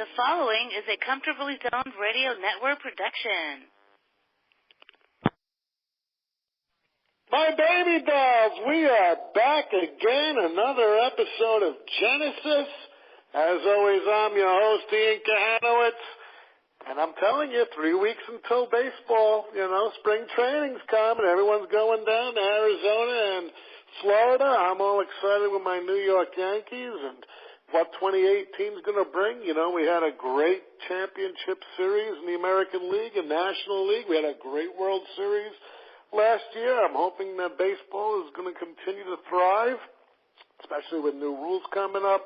The following is a Comfortably Zoned Radio Network production. My baby dolls, we are back again, another episode of Genesis. As always, I'm your host, Ian Kahanowitz. And I'm telling you, 3 weeks until baseball, spring training's coming. Everyone's going down to Arizona and Florida. I'm all excited with my New York Yankees and what 2018's going to bring. We had a great championship series in the American League and National League. We had a great World Series last year. I'm hoping that baseball is going to continue to thrive, especially with new rules coming up.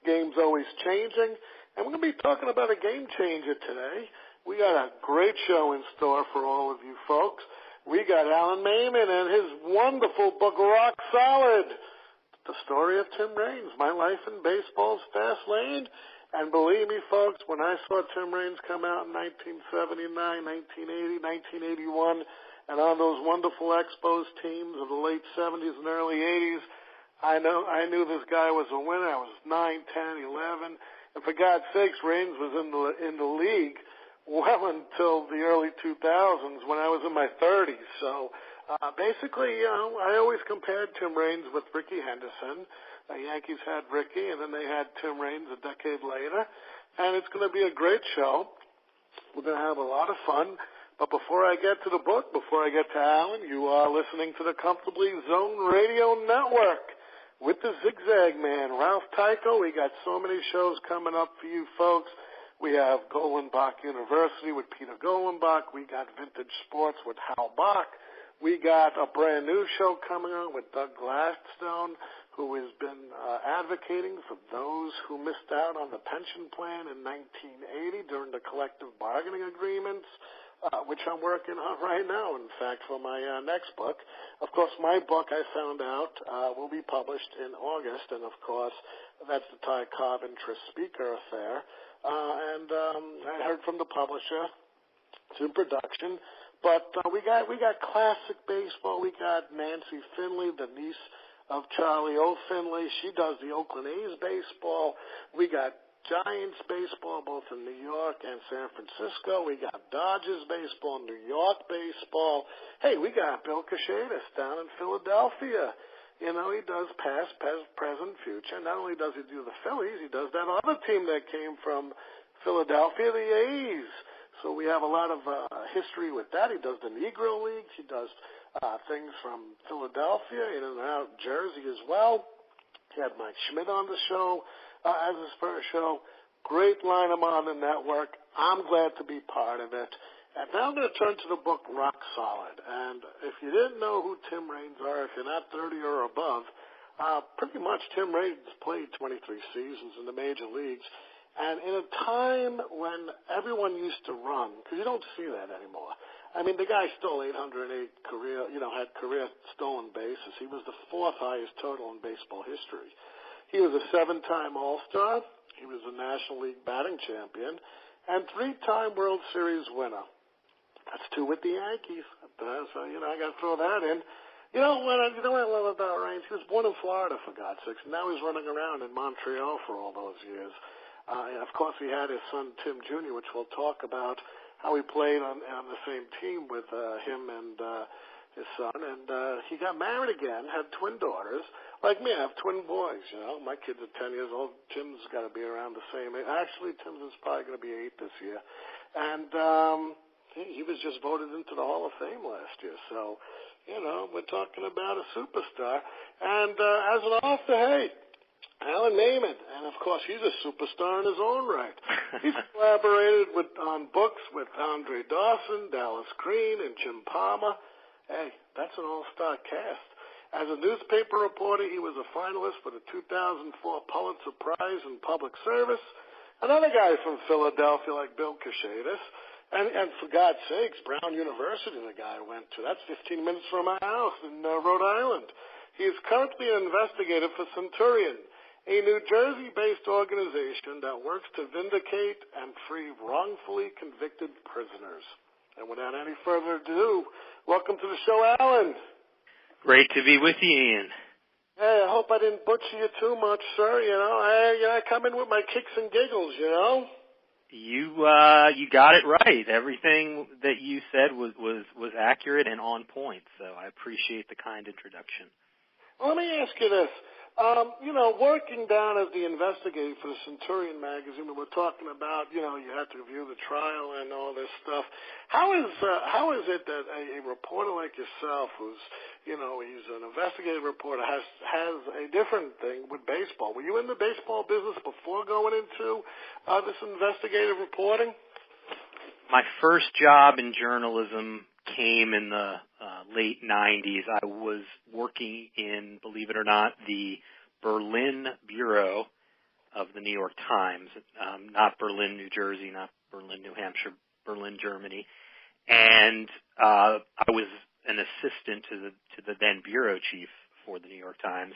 Game's always changing. And we're going to be talking about a game changer today. We got a great show in store for all of you folks. We got Alan Maimon and his wonderful book, Rock Solid, the story of Tim Raines, My Life in Baseball's Fast Lane. And believe me, folks, when I saw Tim Raines come out in 1979, 1980, 1981, and on those wonderful Expos teams of the late 70s and early 80s, I knew this guy was a winner. I was 9, 10, 11. And for God's sakes, Raines was in the league well until the early 2000s when I was in my 30s. So basically, I always compared Tim Raines with Rickey Henderson. The Yankees had Rickey, and then they had Tim Raines a decade later. And it's going to be a great show. We're going to have a lot of fun. But before I get to the book, before I get to Alan, you are listening to the Comfortably Zoned Radio Network with the Zigzag Man, Ralph Tycho. We got so many shows coming up for you folks. We have Golenbach University with Peter Golenbach. We got Vintage Sports with Hal Bach. We got a brand new show coming on with Doug Gladstone, who has been advocating for those who missed out on the pension plan in 1980 during the collective bargaining agreements, which I'm working on right now, in fact, for my next book. Of course, my book, I found out, will be published in August, and, of course, that's the Ty Cobb Interest Speaker Affair. And I heard from the publisher. It's in production. But we got classic baseball. We got Nancy Finley, the niece of Charlie O. Finley. She does the Oakland A's baseball. We got Giants baseball, both in New York and San Francisco. We got Dodgers baseball, New York baseball. Hey, we got Bill Kachatis down in Philadelphia. He does past, present, future. Not only does he do the Phillies, he does that other team that came from Philadelphia, the A's. So we have a lot of history with that. He does the Negro Leagues. He does things from Philadelphia, in and out Jersey as well. He had Mike Schmidt on the show as his first show. Great line him on the network. I'm glad to be part of it. And now I'm going to turn to the book Rock Solid. And if you didn't know who Tim Raines are, if you're not 30 or above, pretty much Tim Raines played 23 seasons in the major leagues. And in a time when everyone used to run, because you don't see that anymore. I mean, the guy stole 808 had career stolen bases. He was the fourth highest total in baseball history. He was a 7-time All-Star. He was a National League batting champion and 3-time World Series winner. That's 2 with the Yankees. So, I got to throw that in. What I love about Raines? He was born in Florida, for God's sakes. Now he's running around in Montreal for all those years. And of course, he had his son, Tim Jr., which we'll talk about, how he played on the same team with him and his son. And he got married again, had twin daughters. Like me, I have twin boys, My kids are 10 years old. Tim's got to be around the same age. Actually, Tim's is probably going to be 8 this year. And he was just voted into the Hall of Fame last year. So, we're talking about a superstar. And as an author, hey, Alan Maimon, and of course he's a superstar in his own right. He's collaborated on books with Andre Dawson, Dallas Green, and Jim Palmer. Hey, that's an all-star cast. As a newspaper reporter, he was a finalist for the 2004 Pulitzer Prize in Public Service. Another guy from Philadelphia like Bill Kachatis. And for God's sakes, Brown University the guy went to. That's 15 minutes from my house in Rhode Island. He is currently an investigator for Centurion, a New Jersey-based organization that works to vindicate and free wrongfully convicted prisoners. And without any further ado, welcome to the show, Alan. Great to be with you, Ian. Hey, I hope I didn't butcher you too much, sir. I come in with my kicks and giggles, You got it right. Everything that you said was accurate and on point. So I appreciate the kind introduction. Well, let me ask you this. Working down as the investigator for the Centurion magazine, we were talking about, you had to review the trial and all this stuff. How is it that a reporter like yourself, who's, he's an investigative reporter, has a different thing with baseball? Were you in the baseball business before going into this investigative reporting? My first job in journalism came in the late 90s. I was working in, believe it or not, the Berlin bureau of the New York Times, not Berlin, New Jersey, not Berlin, New Hampshire, Berlin, Germany. And I was an assistant to the then bureau chief for the New York Times.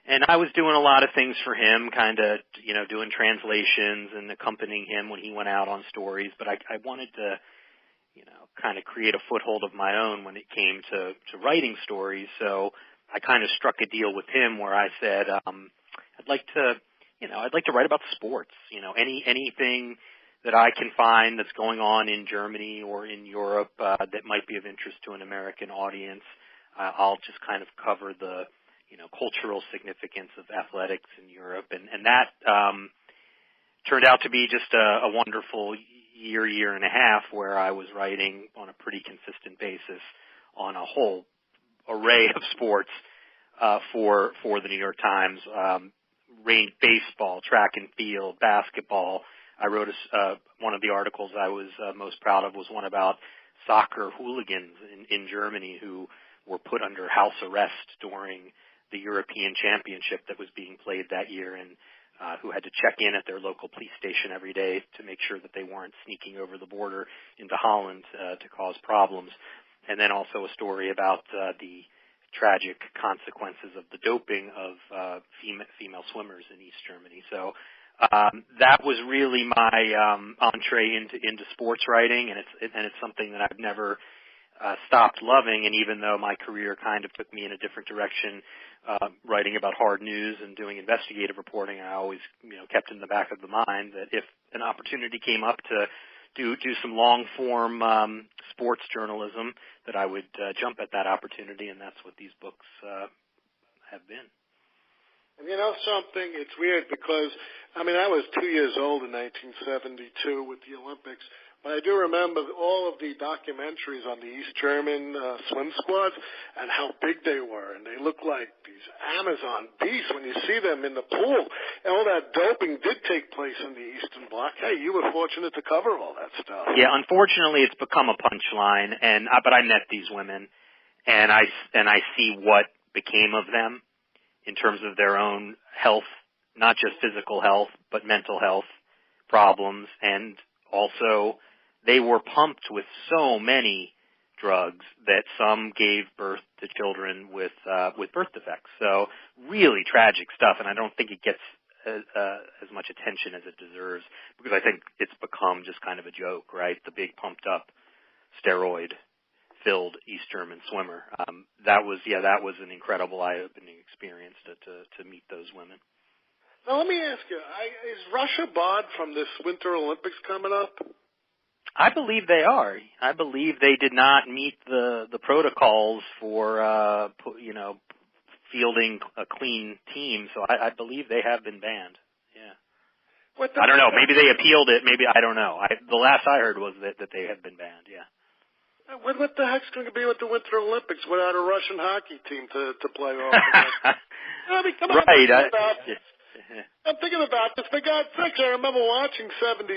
And I was doing a lot of things for him, kind of, doing translations and accompanying him when he went out on stories. But I wanted to, kind of create a foothold of my own when it came to writing stories. So I kind of struck a deal with him where I said, I'd like to write about sports. Anything that I can find that's going on in Germany or in Europe that might be of interest to an American audience. I'll just kind of cover the, cultural significance of athletics in Europe. And that turned out to be just a wonderful year and a half where I was writing on a pretty consistent basis on a whole array of sports for the New York Times, baseball, track and field, basketball. I wrote one of the articles I was most proud of was one about soccer hooligans in Germany who were put under house arrest during the European Championship that was being played that year, and who had to check in at their local police station every day to make sure that they weren't sneaking over the border into Holland to cause problems. And then also a story about the tragic consequences of the doping of female swimmers in East Germany. So that was really my entree into sports writing, and it's something that I've never stopped loving. And even though my career kind of took me in a different direction, writing about hard news and doing investigative reporting, I always kept in the back of the mind that if an opportunity came up to do some long form sports journalism, that I would jump at that opportunity, and that's what these books have been. And something, it's weird because, I was 2 years old in 1972 with the Olympics, but I do remember all of the documentaries on the East German swim squads and how big they were, and they looked like these Amazon beasts when you see them in the pool. And all that doping did take place in the Eastern Bloc. Hey, you were fortunate to cover all that stuff. Yeah, unfortunately, it's become a punchline, but I met these women, and I see what became of them in terms of their own health, not just physical health, but mental health problems. And also, they were pumped with so many drugs that some gave birth to children with birth defects. So really tragic stuff, and I don't think it gets as much attention as it deserves, because I think it's become just kind of a joke, right? The big pumped up steroid-filled East German swimmer. That was an incredible eye-opening experience to meet those women. Now let me ask you, is Russia barred from this Winter Olympics coming up? I believe they are. I believe they did not meet the protocols for fielding a clean team, so I believe they have been banned. Yeah. I don't know. Maybe they appealed it. Maybe I don't know. The last I heard was that they have been banned. Yeah. What the heck's going to be with the Winter Olympics without a Russian hockey team to play off? Come on. Right. I'm thinking about this. For God's sakes, I remember watching 76.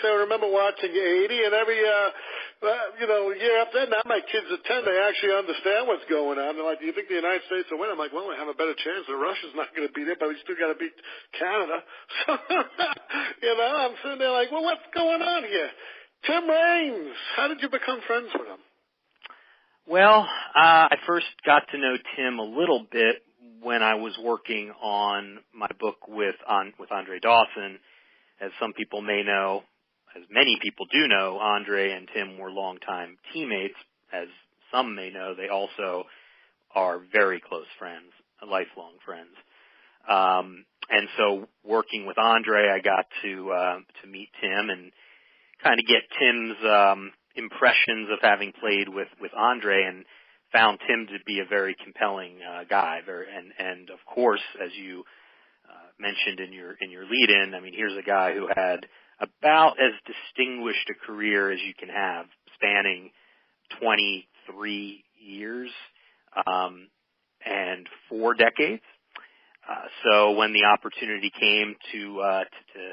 I remember watching 80. And every, year after that, now my kids are 10. They actually understand what's going on. They're like, do you think the United States will win? I'm like, well, we have a better chance. Russia's not going to beat it, but we still got to beat Canada. So, I'm sitting there like, well, what's going on here? Tim Raines, how did you become friends with him? Well, I first got to know Tim a little bit when I was working on my book with Andre Dawson. As some people may know, as many people do know, Andre and Tim were longtime teammates. As some may know, they also are very close friends, lifelong friends. And so working with Andre, I got to meet Tim and kind of get Tim's impressions of having played with Andre, and found Tim to be a very compelling guy. And of course, as you mentioned in your lead-in, I mean, here's a guy who had about as distinguished a career as you can have, spanning 23 years and 4 decades. So when the opportunity came to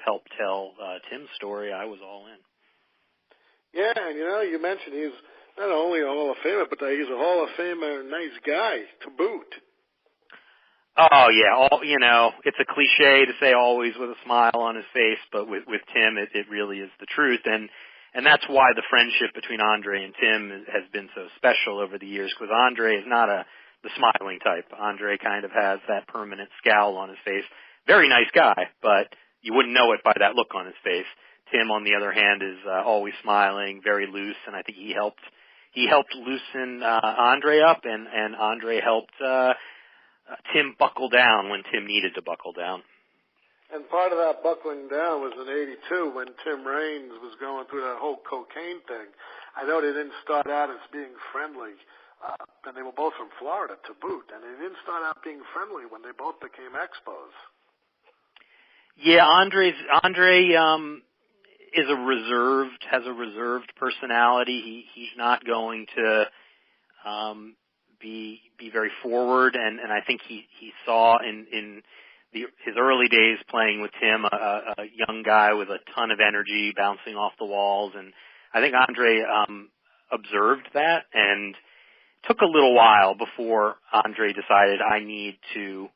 help tell Tim's story, I was all in. Yeah, and you mentioned he's not only a Hall of Famer, but he's a Hall of Famer, nice guy to boot. Oh yeah, it's a cliche to say always with a smile on his face, but with Tim, it really is the truth, and that's why the friendship between Andre and Tim has been so special over the years. Because Andre is not the smiling type. Andre kind of has that permanent scowl on his face. Very nice guy, but you wouldn't know it by that look on his face. Tim, on the other hand, is always smiling, very loose, and I think he helped loosen Andre up, and Andre helped Tim buckle down when Tim needed to buckle down. And part of that buckling down was in '82 when Tim Raines was going through that whole cocaine thing. I know they didn't start out as being friendly, and they were both from Florida to boot, and they didn't start out being friendly when they both became Expos. Yeah, Andre has a reserved personality. He's not going to be very forward, and I think he saw in his early days playing with Tim a young guy with a ton of energy bouncing off the walls, and I think Andre observed that, and took a little while before Andre decided I need to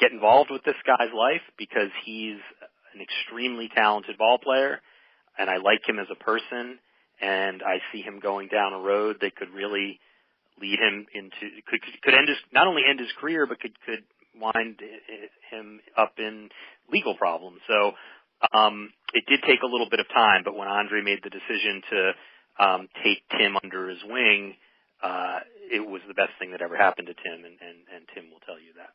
get involved with this guy's life, because he's an extremely talented ball player, and I like him as a person, and I see him going down a road that could really lead him into could end not only end his career, but could wind him up in legal problems. So it did take a little bit of time, but when Andre made the decision to take Tim under his wing, it was the best thing that ever happened to Tim, and Tim will tell you that.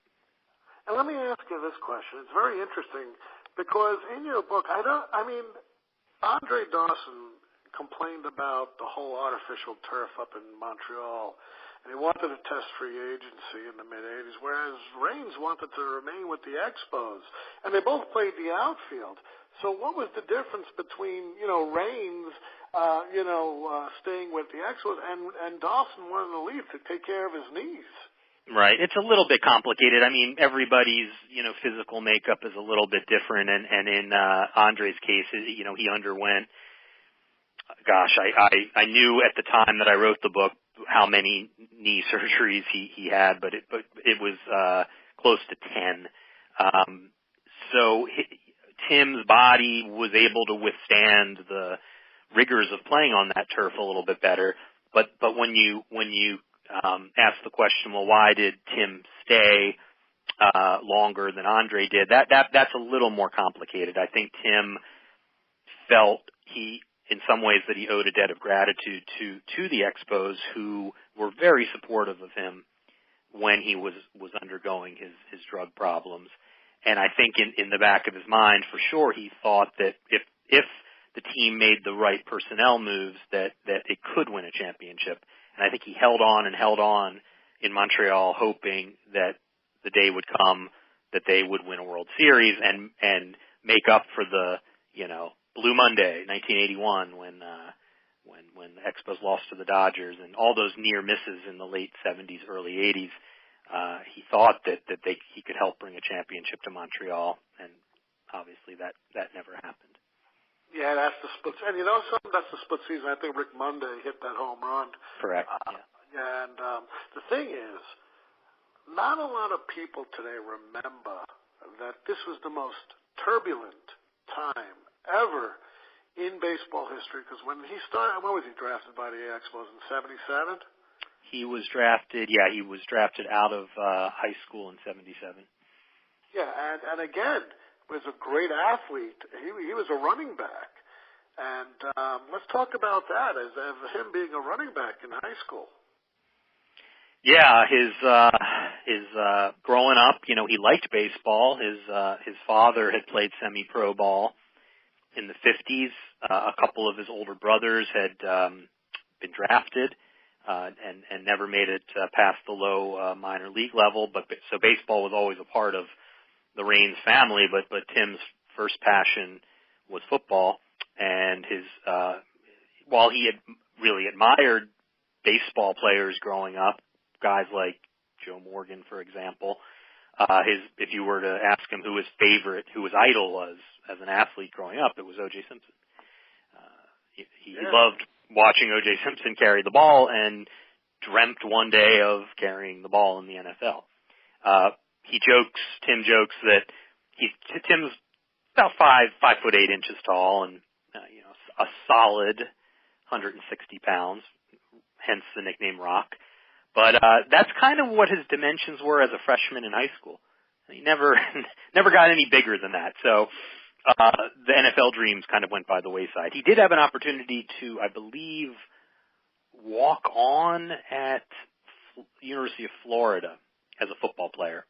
And let me ask you this question. It's very interesting, because in your book, Andre Dawson complained about the whole artificial turf up in Montreal, and he wanted to test free agency in the mid-'80s, whereas Raines wanted to remain with the Expos, and they both played the outfield. So what was the difference between, Raines, staying with the Expos, and Dawson wanting to leave to take care of his knees? Right. It's a little bit complicated. I mean, everybody's, physical makeup is a little bit different, and in Andre's case, he underwent, I knew at the time that I wrote the book how many knee surgeries he had, but it was close to 10. So Tim's body was able to withstand the rigors of playing on that turf a little bit better. But when you ask the question, well, why did Tim stay longer than Andre did? That's a little more complicated. I think Tim felt in some ways that he owed a debt of gratitude to the Expos, who were very supportive of him when he was undergoing his drug problems. And I think in the back of his mind, for sure, he thought that if the team made the right personnel moves, that it could win a championship. And I think he held on in Montreal, hoping that the day would come that they would win a World Series and make up for the, Blue Monday, 1981, when the Expos lost to the Dodgers, and all those near misses in the late 70s, early 80s. He thought that he could help bring a championship to Montreal, and obviously that never happened. Yeah, that's the split. And that's the split season. I think Rick Monday hit that home run. Correct. Yeah. And the thing is, not a lot of people today remember that this was the most turbulent time ever in baseball history. Because when he started, when was he drafted by the Expos, in '77? He was drafted. Yeah, he was drafted out of high school in '77. Yeah, and again, was a great athlete. He was a running back. And let's talk about that as him being a running back in high school. Yeah, his growing up, he liked baseball. His father had played semi-pro ball in the 50s. A couple of his older brothers had been drafted and never made it past the low minor league level. But so baseball was always a part of the Raines family. But Tim's first passion was football, and while he had really admired baseball players growing up, guys like Joe Morgan, for example, if you were to ask him who his idol was as an athlete growing up, it was O.J. Simpson. He loved watching O.J. Simpson carry the ball and dreamt one day of carrying the ball in the NFL. Tim jokes that Tim's about 5'8" tall and, a solid 160 pounds, hence the nickname Rock. But that's kind of what his dimensions were as a freshman in high school. He never got any bigger than that. So the NFL dreams kind of went by the wayside. He did have an opportunity to, I believe, walk on at University of Florida as a football player.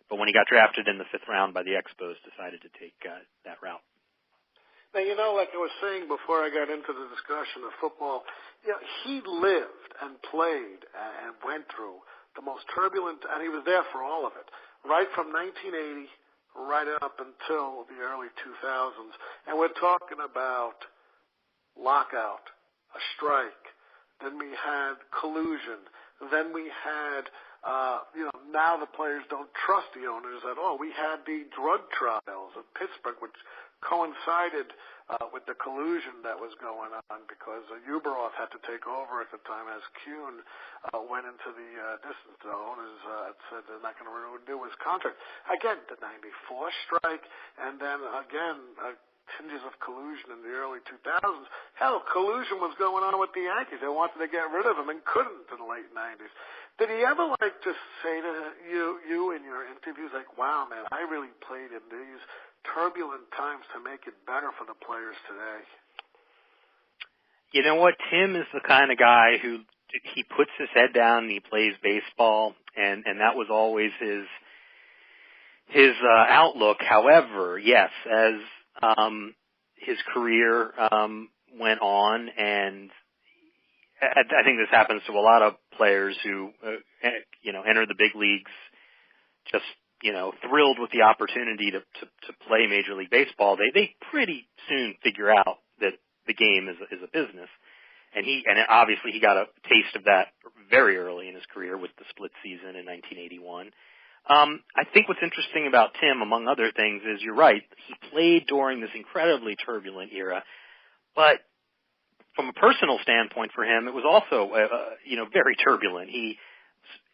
But when he got drafted in the 5th round by the Expos, decided to take that route. Now, like I was saying before I got into the discussion of football, he lived and played and went through the most turbulent, and he was there for all of it, right from 1980 right up until the early 2000s. And we're talking about lockout, a strike, then we had collusion, then we had now the players don't trust the owners at all. We had the drug trials of Pittsburgh, which coincided with the collusion that was going on because Uberoff had to take over at the time as Kuhn went into the distance. The owners said they're not going to renew his contract. Again, the 94 strike, and then again, tinges of collusion in the early 2000s. Hell, collusion was going on with the Yankees. They wanted to get rid of him and couldn't in the late 90s. Did he ever just say to you in your interviews, wow, man, I really played in these turbulent times to make it better for the players today? You know what? Tim is the kind of guy who he puts his head down and he plays baseball, and that was always his outlook. However, yes, as his career went on, and I think this happens to a lot of players who, enter the big leagues just, thrilled with the opportunity to play Major League Baseball. They pretty soon figure out that the game is a business. And obviously he got a taste of that very early in his career with the split season in 1981. I think what's interesting about Tim, among other things, is you're right. He played during this incredibly turbulent era, but from a personal standpoint for him, it was also, very turbulent.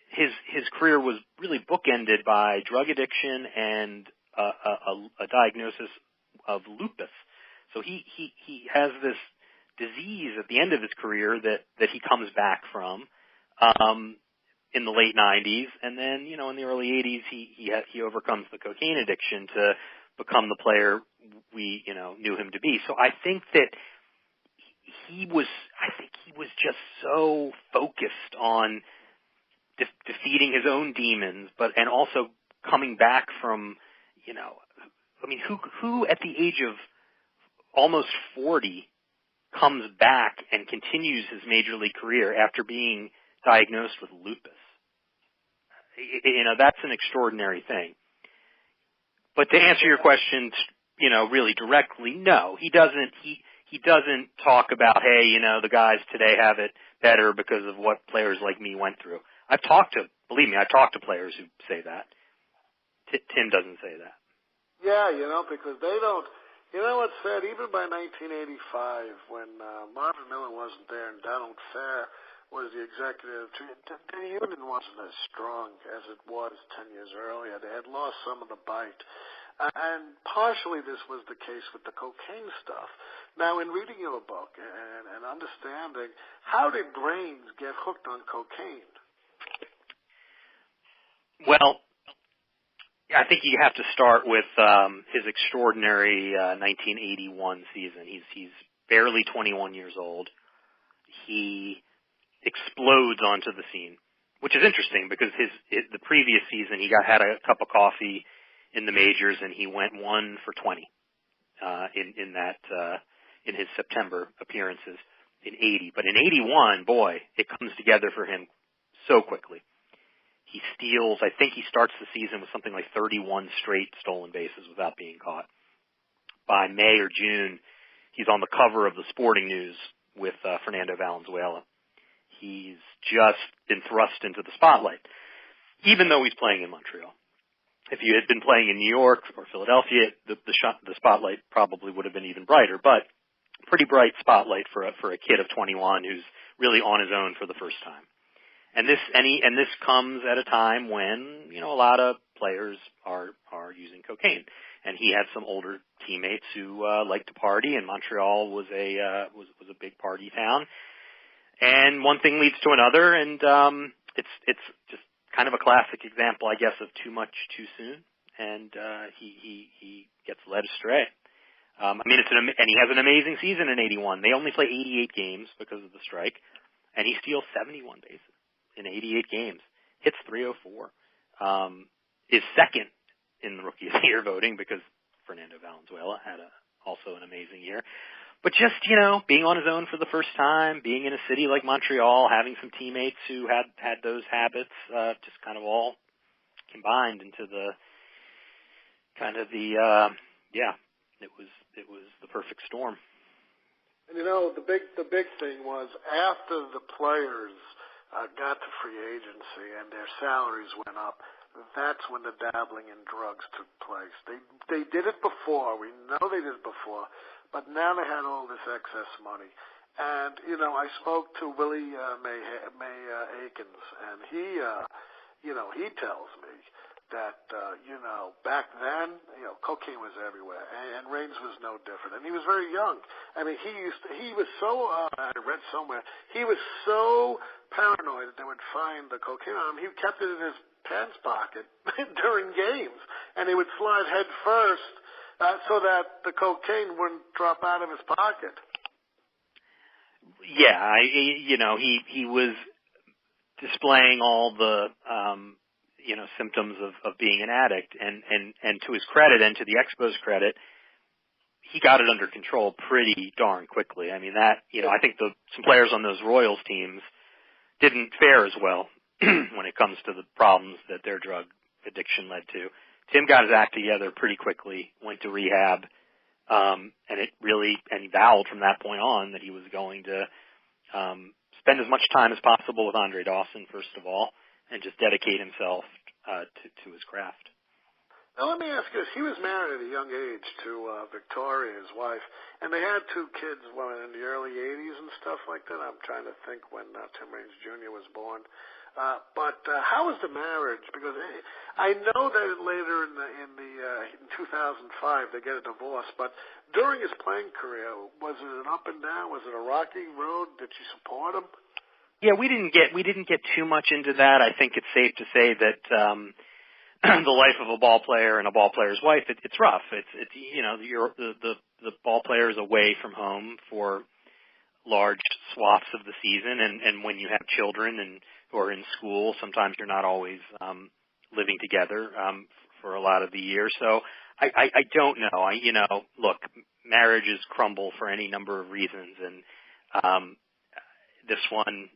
His career was really bookended by drug addiction and a diagnosis of lupus. So he has this disease at the end of his career that he comes back from in the late 90s, and then in the early 80s he overcomes the cocaine addiction to become the player we knew him to be. So I think that he was just so focused on defeating his own demons, and also coming back from, who at the age of almost 40 comes back and continues his major league career after being diagnosed with lupus? That's an extraordinary thing. But to answer your question, really directly, no, he doesn't. He doesn't talk about, hey, the guys today have it better because of what players like me went through. I've talked to players who say that. Tim doesn't say that. Yeah, because they don't. What's sad, even by 1985, when Marvin Miller wasn't there and Donald Fair was the executive, the union wasn't as strong as it was 10 years earlier. They had lost some of the bite. And partially this was the case with the cocaine stuff. Now, in reading your book and understanding, how did Raines get hooked on cocaine? Well, I think you have to start with his extraordinary 1981 season. He's barely 21 years old. He explodes onto the scene. which is interesting because the previous season he had a cup of coffee in the majors and he went 1 for 20 in his September appearances in 80. But in 81, boy, it comes together for him so quickly. He steals, I think he starts the season with something like 31 straight stolen bases without being caught. By May or June, he's on the cover of the Sporting News with Fernando Valenzuela. He's just been thrust into the spotlight, even though he's playing in Montreal. If you had been playing in New York or Philadelphia, the spotlight probably would have been even brighter, but pretty bright spotlight for a kid of 21 who's really on his own for the first time. And this comes at a time when, a lot of players are using cocaine. And he had some older teammates who liked to party, and Montreal was a big party town. And one thing leads to another, and it's just kind of a classic example, I guess, of too much too soon. And he gets led astray. And he has an amazing season in 81. They only play 88 games because of the strike, and he steals 71 bases in 88 games. Hits 304. Is second in the Rookie of the Year voting because Fernando Valenzuela had also an amazing year. But just, being on his own for the first time, being in a city like Montreal, having some teammates who had those habits, just kind of all combined into it was the perfect storm. And the big thing was after the players got to free agency and their salaries went up, that's when the dabbling in drugs took place. They did it before. We know they did it before, but now they had all this excess money. And I spoke to Willie May Akins, and he tells me that back then cocaine was everywhere, and Raines was no different. And he was very young. I mean, he was so I read somewhere he was so paranoid that they would find the cocaine on him. He kept it in his pants pocket during games, and he would slide head first so that the cocaine wouldn't drop out of his pocket. Yeah, he was displaying all the symptoms of being an addict, and to his credit and to the Expos' credit, he got it under control pretty darn quickly. I mean, I think some players on those Royals teams didn't fare as well when it comes to the problems that their drug addiction led to. Tim got his act together pretty quickly, went to rehab, and he vowed from that point on that he was going to spend as much time as possible with Andre Dawson, first of all, and just dedicate himself to his craft. Now let me ask you this. He was married at a young age to Victoria, his wife, and they had 2 kids in the early 80s and stuff like that. I'm trying to think when Tim Raines Jr. was born. But how was the marriage? Because I know that later in 2005 they get a divorce, but during his playing career, was it an up and down? Was it a rocky road? Did she support him? Yeah, we didn't get too much into that. I think it's safe to say that the life of a ball player and a ball player's wife, it's rough. The ball player is away from home for large swaths of the season, and when you have children and who are in school, sometimes you're not always living together for a lot of the year. So I don't know. Look, marriages crumble for any number of reasons, and this one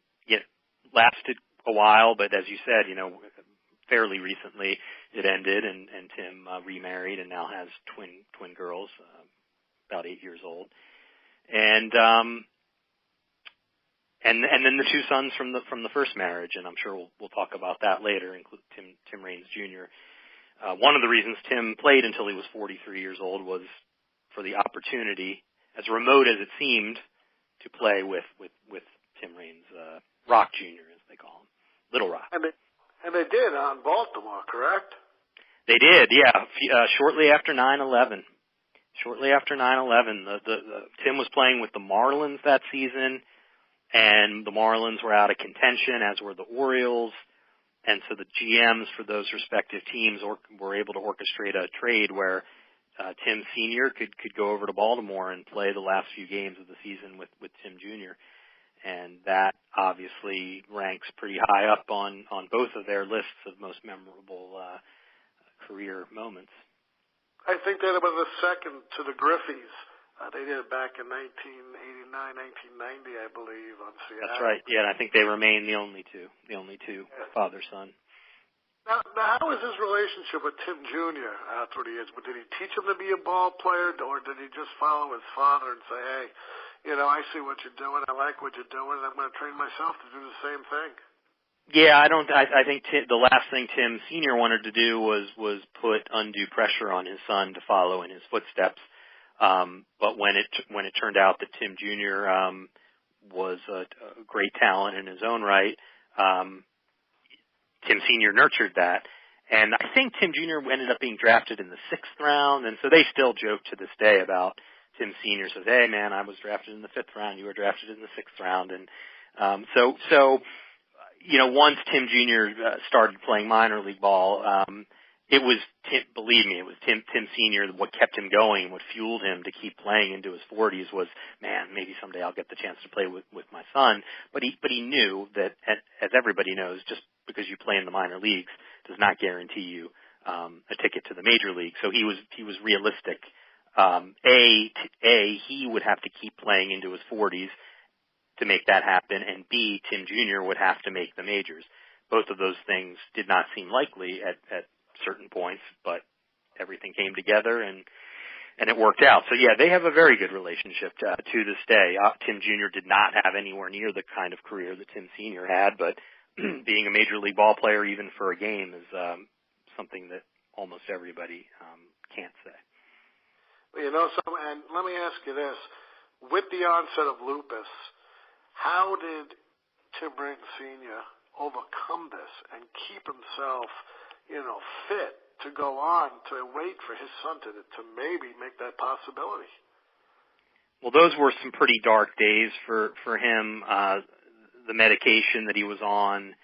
lasted a while, but as you said, fairly recently it ended, and Tim remarried and now has twin girls, about 8 years old, and then the 2 sons from the first marriage, and I'm sure we'll talk about that later, include Tim Raines Jr. One of the reasons Tim played until he was 43 years old was for the opportunity, as remote as it seemed, to play with Tim Raines, Rock Jr., as they call him, Little Rock. And they did on Baltimore, correct? They did, yeah. Shortly after 9/11. Tim was playing with the Marlins that season, and the Marlins were out of contention, as were the Orioles, and so the GMs for those respective teams were able to orchestrate a trade where Tim Sr. could go over to Baltimore and play the last few games of the season with Tim Jr. and that obviously ranks pretty high up on both of their lists of most memorable career moments. I think that it was the second to the Griffeys. They did it back in 1989, 1990, I believe, on Seattle. That's right. Yeah, and I think they remain the only two father-son. Now, how was his relationship with Tim Jr. Through the years? Did he teach him to be a ball player, or did he just follow his father and say, hey, I see what you're doing, I like what you're doing, and I'm going to train myself to do the same thing? Yeah, I think the last thing Tim Sr. wanted to do was put undue pressure on his son to follow in his footsteps. But when it turned out that Tim Jr. Was a great talent in his own right, Tim Sr. nurtured that. And I think Tim Jr. ended up being drafted in the 6th round, and so they still joke to this day about Tim Sr. says, hey, man, I was drafted in the 5th round, you were drafted in the 6th round. And so once Tim Jr. Started playing minor league ball, it was Tim Sr. What kept him going, what fueled him to keep playing into his 40s was, man, maybe someday I'll get the chance to play with my son. But he knew that, as everybody knows, just because you play in the minor leagues does not guarantee you a ticket to the major league. So he was realistic. He would have to keep playing into his 40s to make that happen, and B, Tim Jr. would have to make the majors. Both of those things did not seem likely at certain points, but everything came together and it worked out. So yeah, they have a very good relationship to this day. Tim Jr. did not have anywhere near the kind of career that Tim Sr. had, but being a major league ball player even for a game is something that almost everybody can't say. Well, and let me ask you this. With the onset of lupus, how did Tim Britton Sr. overcome this and keep himself fit to go on to wait for his son to maybe make that possibility? Well, those were some pretty dark days for him. The medication that he was on,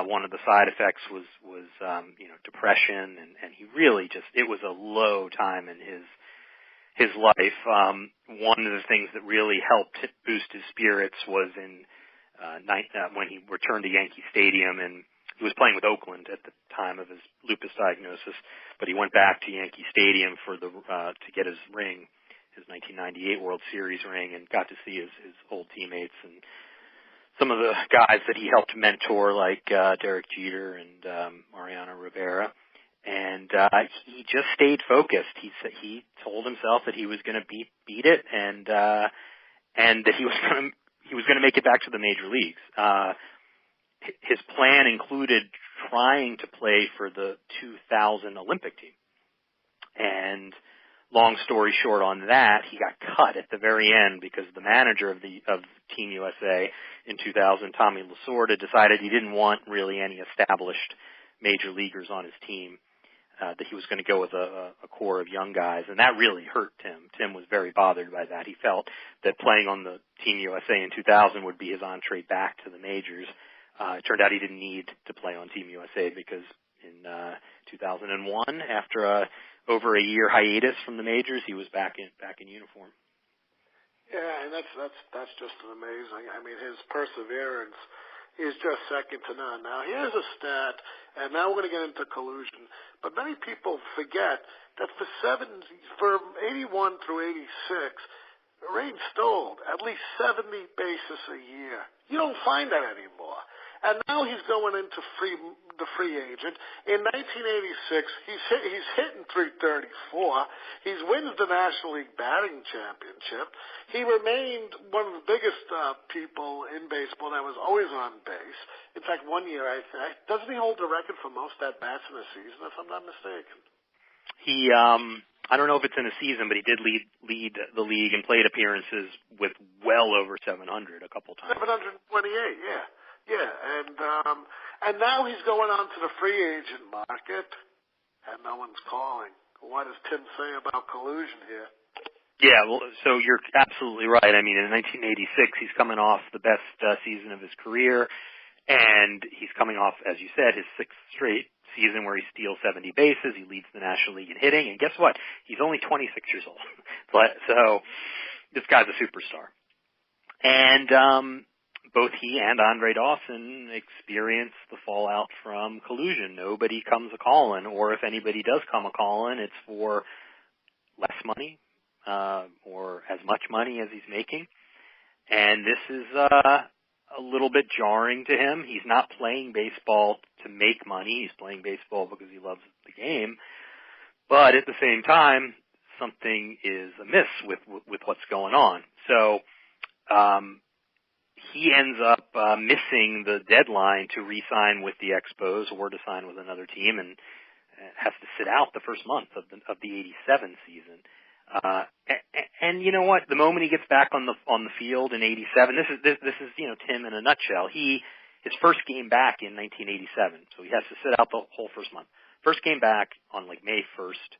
one of the side effects was depression, and he really it was a low time in his life. One of the things that really helped boost his spirits was when he returned to Yankee Stadium, and he was playing with Oakland at the time of his lupus diagnosis, but he went back to Yankee Stadium for to get his ring, his 1998 World Series ring, and got to see his old teammates and some of the guys that he helped mentor, like Derek Jeter and Mariano Rivera. And he just stayed focused. He told himself that he was going to beat it, and that he was going to make it back to the major leagues. His plan included trying to play for the 2000 Olympic team. And long story short on that, he got cut at the very end because the manager of Team USA in 2000, Tommy Lasorda, decided he didn't want really any established major leaguers on his team, that he was going to go with a core of young guys, and that really hurt Tim. Tim was very bothered by that. He felt that playing on the Team USA in 2000 would be his entree back to the majors. It turned out he didn't need to play on Team USA because in 2001, after over a year hiatus from the majors, he was back in uniform. Yeah, and that's just amazing. I mean, his perseverance is just second to none. Now, here's a stat, and now we're going to get into collusion. But many people forget that from 81 through 86, Rain stole at least 70 bases a year. You don't find that anymore. And now he's going into the free agent. In 1986, he's hitting .334. He's wins the National League Batting Championship. He remained one of the biggest people in baseball that was always on base. In fact, one year, doesn't he hold the record for most at-bats in a season, if I'm not mistaken? He, I don't know if it's in a season, but he did lead the league in plate appearances with well over 700 a couple times. 728, yeah. Yeah, and now he's going on to the free agent market, and no one's calling. What does Tim say about collusion here? Yeah, well, so you're absolutely right. I mean, in 1986, he's coming off the best season of his career, and he's coming off, as you said, his 6th straight season where he steals 70 bases. He leads the National League in hitting, and guess what? He's only 26 years old. So this guy's a superstar. And both he and Andre Dawson experience the fallout from collusion. Nobody comes a-calling, or if anybody does come a-calling, it's for less money or as much money as he's making. And this is a little bit jarring to him. He's not playing baseball to make money. He's playing baseball because he loves the game. But at the same time, something is amiss with what's going on. So he ends up missing the deadline to re-sign with the Expos or to sign with another team, and has to sit out the first month of the 87 season. And you know what? The moment he gets back on the field in 87, this is Tim in a nutshell. His first game back in 1987, so he has to sit out the whole first month. First game back on like May 1st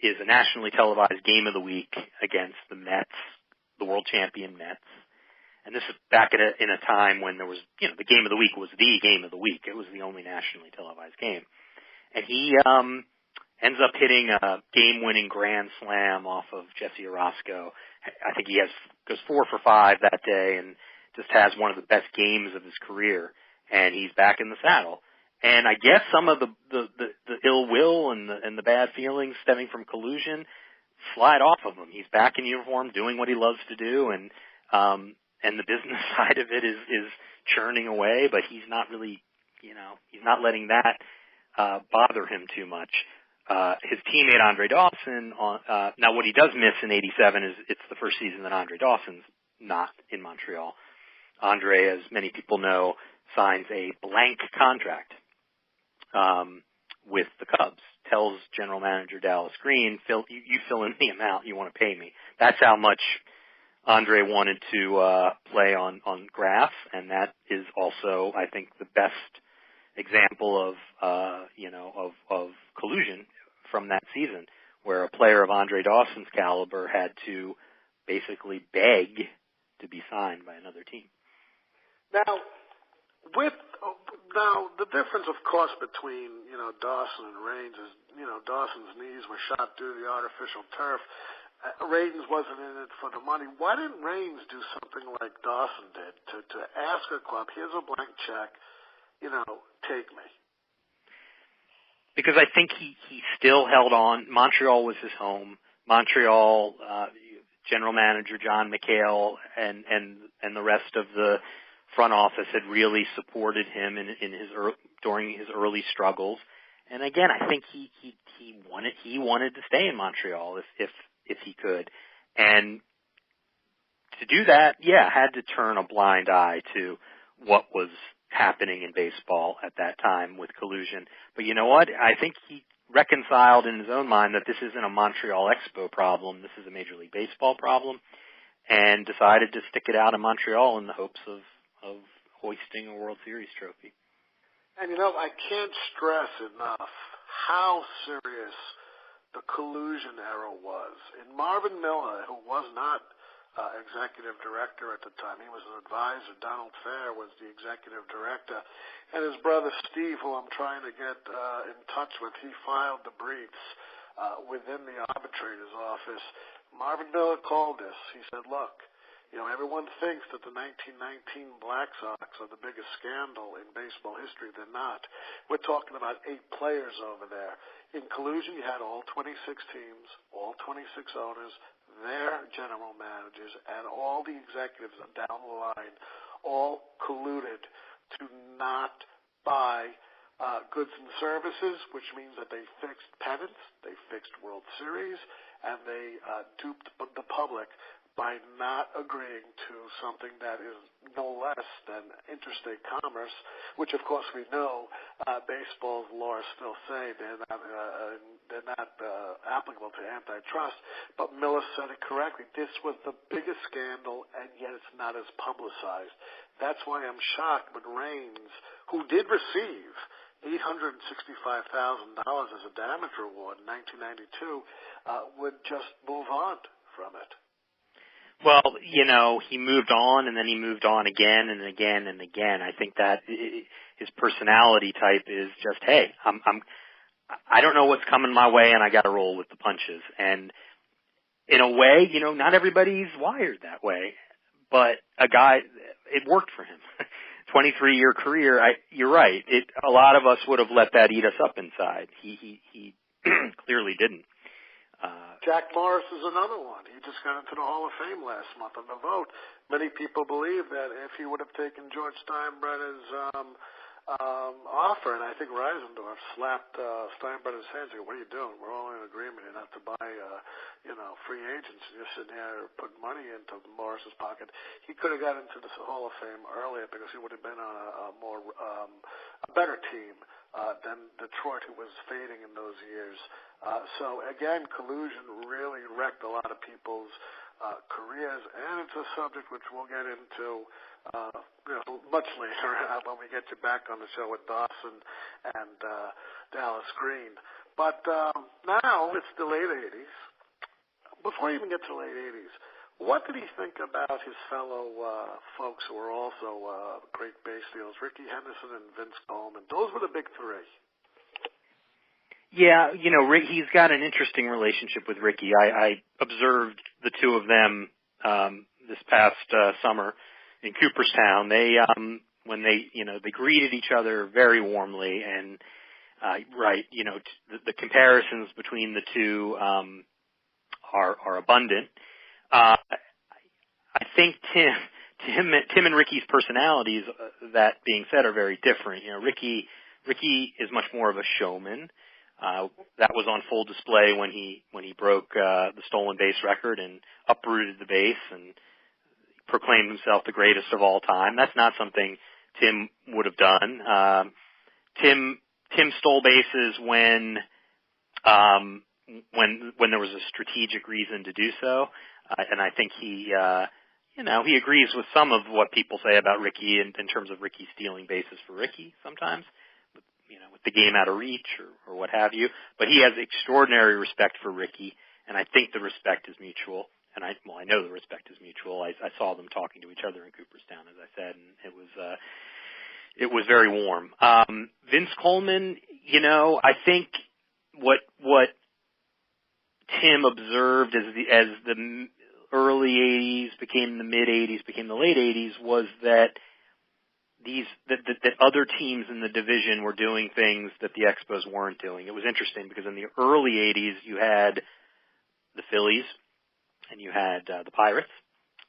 is a nationally televised game of the week against the Mets, the world champion Mets. And this is back in a time when there was, the game of the week was the game of the week. It was the only nationally televised game. And he ends up hitting a game-winning grand slam off of Jesse Orozco. I think he goes 4 for 5 that day and just has one of the best games of his career. And he's back in the saddle. And I guess some of the ill will and the bad feelings stemming from collusion slide off of him. He's back in uniform, doing what he loves to do, and the business side of it is churning away. But he's not really, he's not letting that bother him too much. His teammate Andre Dawson. Now, what he does miss in '87 is it's the first season that Andre Dawson's not in Montreal. Andre, as many people know, signs a blank contract with the Cubs. Tells general manager Dallas Green, you fill in the amount you want to pay me. That's how much Andre wanted to play on grass, and that is also, I think, the best example of collusion from that season, where a player of Andre Dawson's caliber had to basically beg to be signed by another team. Now, the difference, of course, between, Dawson and Raines is, Dawson's knees were shot through the artificial turf. Raines wasn't in it for the money. Why didn't Raines do something like Dawson did to ask a club, here's a blank check, take me? Because I think he still held on. Montreal was his home. Montreal, general manager John McHale and the rest of the front office had really supported him during his early struggles. And again, I think he wanted to stay in Montreal if he could. And to do that, had to turn a blind eye to what was happening in baseball at that time with collusion. But you know what? I think he reconciled in his own mind that this isn't a Montreal Expo problem. This is a Major League Baseball problem, and decided to stick it out in Montreal in the hopes of hoisting a World Series trophy. And I can't stress enough how serious the collusion era was. And Marvin Miller, who was not executive director at the time, he was an advisor. Donald Fair was the executive director. And his brother Steve, who I'm trying to get in touch with, he filed the briefs within the arbitrator's office. Marvin Miller called this. He said, look, everyone thinks that the 1919 Black Sox are the biggest scandal in baseball history. They're not. We're talking about 8 players over there. In collusion, you had all 26 teams, all 26 owners, their general managers, and all the executives down the line all colluded to not buy goods and services, which means that they fixed pennants, they fixed World Series, and they duped the public by not agreeing to something that is no less than interstate commerce, which of course we know baseball's laws still say they're not applicable to antitrust. But Miller said it correctly. This was the biggest scandal, and yet it's not as publicized. That's why I'm shocked when Raines, who did receive $865,000 as a damage reward in 1992, would just move on from it. Well, he moved on, and then he moved on again and again and again. I think that his personality type is just, hey, I don't know what's coming my way, and I got to roll with the punches. And in a way, not everybody's wired that way. But a guy, it worked for him. 23-year career. You're right. A lot of us would have let that eat us up inside. He clearly didn't. Jack Morris is another one. He just got into the Hall of Fame last month on the vote. Many people believe that if he would have taken George Steinbrenner's offer, and I think Reisendorf slapped Steinbrenner's hands. He said, "What are you doing? We're all in agreement. You're not to buy, free agents. And you're sitting here putting money into Morris's pocket." He could have got into the Hall of Fame earlier because he would have been on a better team than Detroit, who was fading in those years. So again, collusion really wrecked a lot of people's careers, and it's a subject which we'll get into much later when we get you back on the show with Dawson and Dallas Green. But now it's the late 80s. Before you even get to the late 80s, what did he think about his fellow folks who were also great base stealers, Rickey Henderson and Vince Coleman? Those were the big three. Yeah, he's got an interesting relationship with Rickey. I observed the two of them this past summer in Cooperstown. They when they greeted each other very warmly, and the comparisons between the two are abundant. I think Tim and Rickey's personalities, that being said, are very different. Rickey is much more of a showman. That was on full display when he broke the stolen base record and uprooted the base and proclaimed himself the greatest of all time. That's not something Tim would have done. Tim stole bases when there was a strategic reason to do so, and I think he agrees with some of what people say about Rickey in terms of Rickey stealing bases for Rickey sometimes. With the game out of reach or what have you. But he has extraordinary respect for Rickey, and I think the respect is mutual. And I know the respect is mutual. I saw them talking to each other in Cooperstown, as I said, and it was very warm. Vince Coleman, I think what Tim observed as the early 80s became the mid 80s, became the late 80s, was that that other teams in the division were doing things that the Expos weren't doing. It was interesting because in the early 80s you had the Phillies and you had the Pirates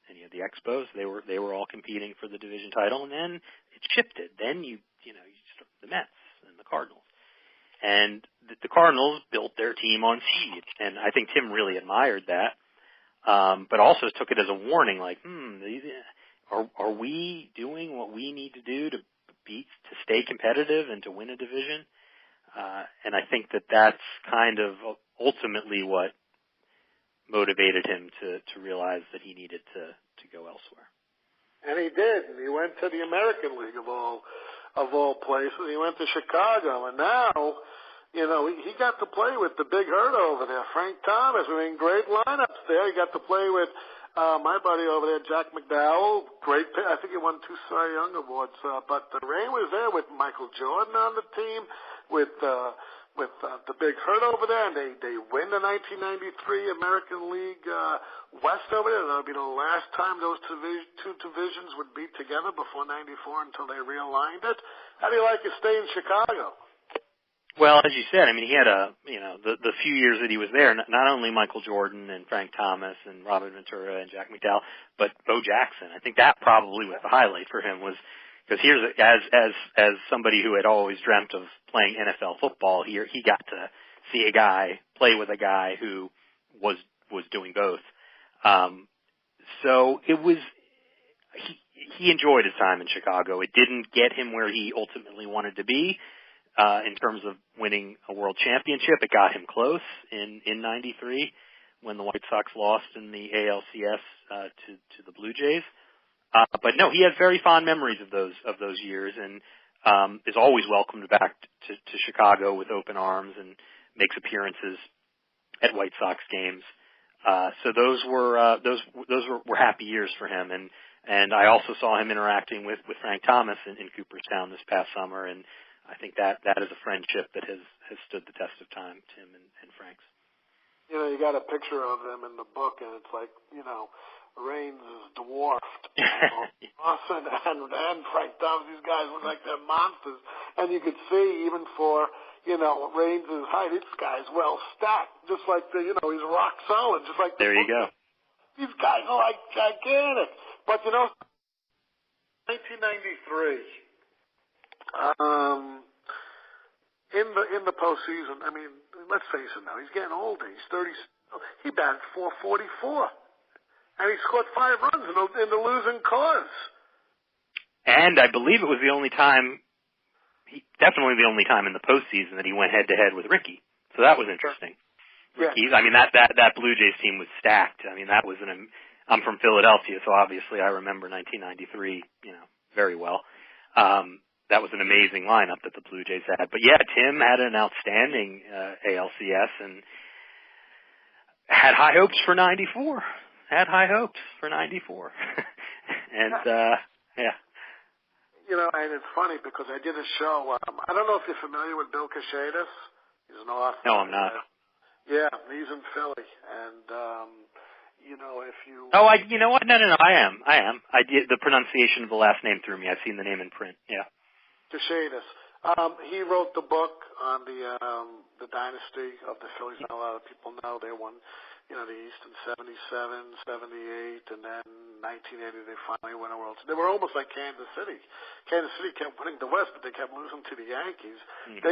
and you had the Expos. They were all competing for the division title, and then it shifted. Then you start the Mets and the Cardinals. And the Cardinals built their team on speed, and I think Tim really admired that, but also took it as a warning, like, Are we doing what we need to do to stay competitive and to win a division? And I think that's kind of ultimately what motivated him to realize that he needed to go elsewhere. And he did. And he went to the American League of all places. He went to Chicago, and now, he got to play with the big herd over there, Frank Thomas. Great lineups there. He got to play with my buddy over there, Jack McDowell, great. I think he won 2 Cy Young awards. But the Rain was there with Michael Jordan on the team, with the big herd over there, and they win the 1993 American League West over there. That'll be the last time those two divisions would be together before '94 until they realigned it. How do you like to stay in Chicago? Well, as you said, he had the few years that he was there, not only Michael Jordan and Frank Thomas and Robin Ventura and Jack McDowell, but Bo Jackson. I think that probably was the highlight for him, was because as somebody who had always dreamt of playing NFL football, he got to see a guy play with a guy who was doing both. So it was he enjoyed his time in Chicago. It didn't get him where he ultimately wanted to be. In terms of winning a world championship, it got him close in '93 when the White Sox lost in the ALCS to the Blue Jays. But no, he has very fond memories of those years, and is always welcomed back to Chicago with open arms and makes appearances at White Sox games. So those were happy years for him, and I also saw him interacting with Frank Thomas in Cooperstown this past summer, and I think that is a friendship that has stood the test of time, Tim and Frank's. You got a picture of them in the book, and it's like, Raines is dwarfed Lawson and Frank Thomas, these guys look like they're monsters. And you could see, even for, Reigns' height, this guy's well stacked, just like he's rock solid, just like there you go. These guys are like gigantic. But 1993, in the postseason, I mean, let's face it now, he's getting older. He's 30. He batted .444. And he scored 5 runs in the losing cause. And I believe it was definitely the only time in the postseason that he went head-to-head with Ricky. So that was interesting. Yeah. I mean, that Blue Jays team was stacked. I mean, that was I'm from Philadelphia, so obviously I remember 1993, very well. That was an amazing lineup that the Blue Jays had. But yeah, Tim had an outstanding ALCS and had high hopes for 94. And yeah. And it's funny because I did a show. I don't know if you're familiar with Bill Cachetis. He's an author. No, I'm not. Yeah, he's in Philly, and if you. Oh, you know what? No, I am. I did the pronunciation of the last name threw me. I've seen the name in print. Yeah. Cachetis. He wrote the book on the dynasty of the Phillies. Not a lot of people know they won. The East in 77, 78, and then 1980 they finally won a World Series. They were almost like Kansas City. Kansas City kept winning the West, but they kept losing to the Yankees. Mm-hmm.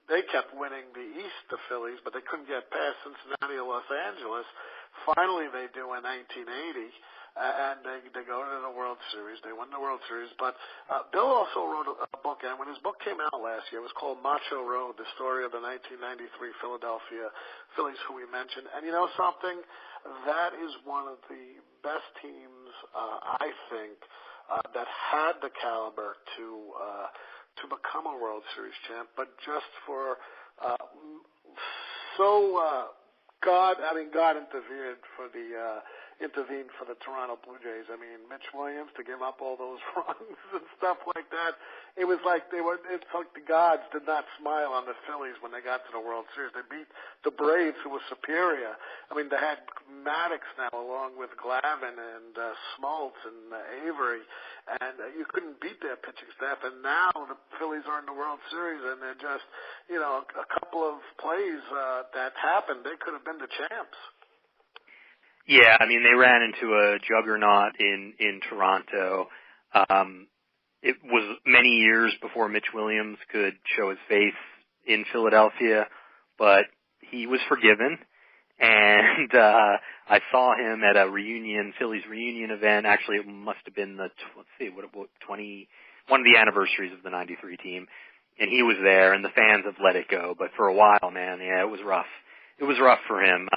They kept winning the East, the Phillies, but they couldn't get past Cincinnati or Los Angeles. Finally they do in 1980. And they go to the World Series. They won the World Series. But Bill also wrote a book, and when his book came out last year, it was called Macho Road, the story of the 1993 Philadelphia Phillies, who we mentioned. And you know something? That is one of the best teams, I think, that had the caliber to become a World Series champ. But just for God intervened for the Toronto Blue Jays. I mean, Mitch Williams to give up all those runs and stuff like that. It's like the gods did not smile on the Phillies when they got to the World Series. They beat the Braves, who were superior. I mean, they had Maddox now along with Glavine and Smoltz and Avery, and you couldn't beat their pitching staff. And now the Phillies are in the World Series, and they're just, a couple of plays that happened, they could have been the champs. Yeah, I mean, they ran into a juggernaut in Toronto. It was many years before Mitch Williams could show his face in Philadelphia, but he was forgiven. And I saw him at a Phillies reunion event. Actually, it must have been one of the anniversaries of the 93 team. And he was there, and the fans have let it go. But for a while, man, yeah, it was rough. It was rough for him.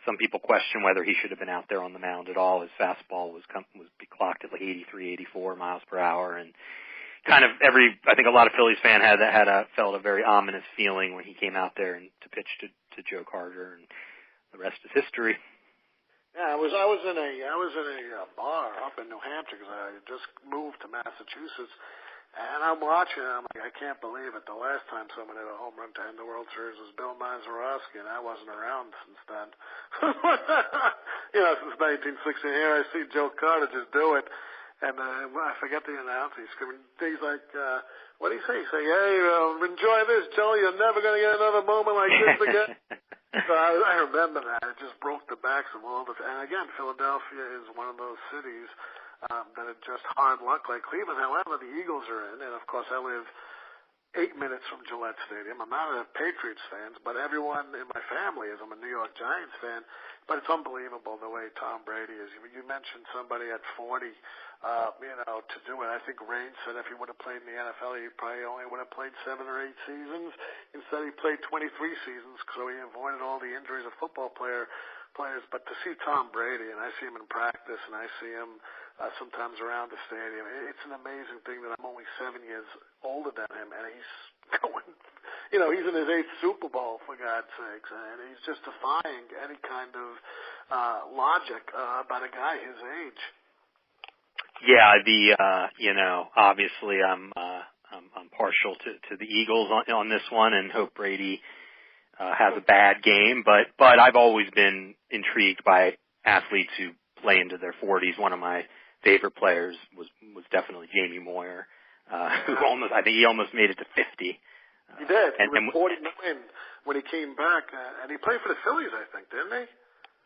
Some people question whether he should have been out there on the mound at all. His fastball was clocked at like 83, 84 miles per hour, and I think a lot of Phillies fans felt a very ominous feeling when he came out there and to pitch to Joe Carter, and the rest is history. Yeah, I was in a bar up in New Hampshire because I just moved to Massachusetts. And I'm watching, I'm like, I can't believe it. The last time someone hit a home run to end the World Series was Bill Mazeroski, and I wasn't around since then. Since 1960. Here I see Joe Carter just do it, and I forget the announcer. He's screaming. He's like, what do you say? He's saying, hey, enjoy this, Joe. You're never going to get another moment like this again. So I remember that. It just broke the backs of all the. And again, Philadelphia is one of those cities that are just hard luck like Cleveland. However, the Eagles are in, and of course I live 8 minutes from Gillette Stadium. I'm not a Patriots fan, but everyone in my family is. I'm a New York Giants fan, but it's unbelievable the way Tom Brady is. You mentioned somebody at 40, to do it. I think Reigns said if he would have played in the NFL, he probably only would have played 7 or 8 seasons. Instead, he played 23 seasons, so he avoided all the injuries of football players. But to see Tom Brady, and I see him in practice, and I see him sometimes around the stadium, it's an amazing thing that I'm only 7 years older than him, and he's going, he's in his 8th Super Bowl, for God's sakes, and he's just defying any kind of logic about a guy his age. Yeah, obviously I'm partial to the Eagles on this one, and hope Brady has a bad game, but I've always been intrigued by athletes who play into their 40s. One of my favorite players was definitely Jamie Moyer, who I think he almost made it to 50. He did. He was 49 when he came back, and he played for the Phillies, I think, didn't he?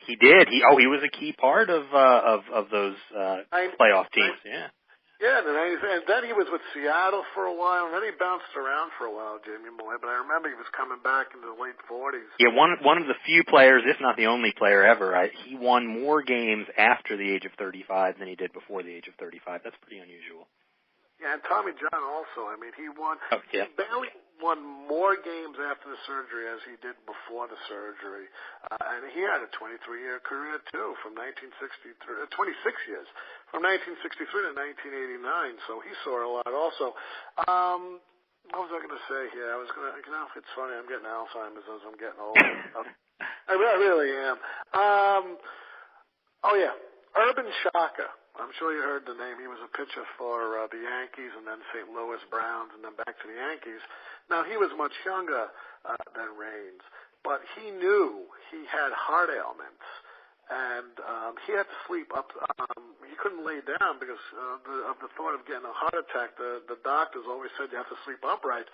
He did. He was a key part of those playoff teams. Yeah. Yeah, and then he was with Seattle for a while, and then he bounced around for a while, Jamie Moyer. But I remember he was coming back in the late 40s. Yeah, one of the few players, if not the only player ever. He won more games after the age of 35 than he did before the age of 35. That's pretty unusual. Yeah, and Tommy John also. I mean, he won. Oh, yeah. He barely won more games after the surgery as he did before the surgery. And he had a 23-year career, too, from 1963, 26 years, from 1963 to 1989. So he saw a lot also. What was I going to say here? I was going to, it's funny, I'm getting Alzheimer's as I'm getting older. I really am. Oh, yeah, Urban Shaka. I'm sure you heard the name. He was a pitcher for the Yankees and then St. Louis Browns and then back to the Yankees. Now, he was much younger than Raines, but he knew he had heart ailments, and he had to sleep up. He couldn't lay down because of the thought of getting a heart attack. The doctors always said you have to sleep upright.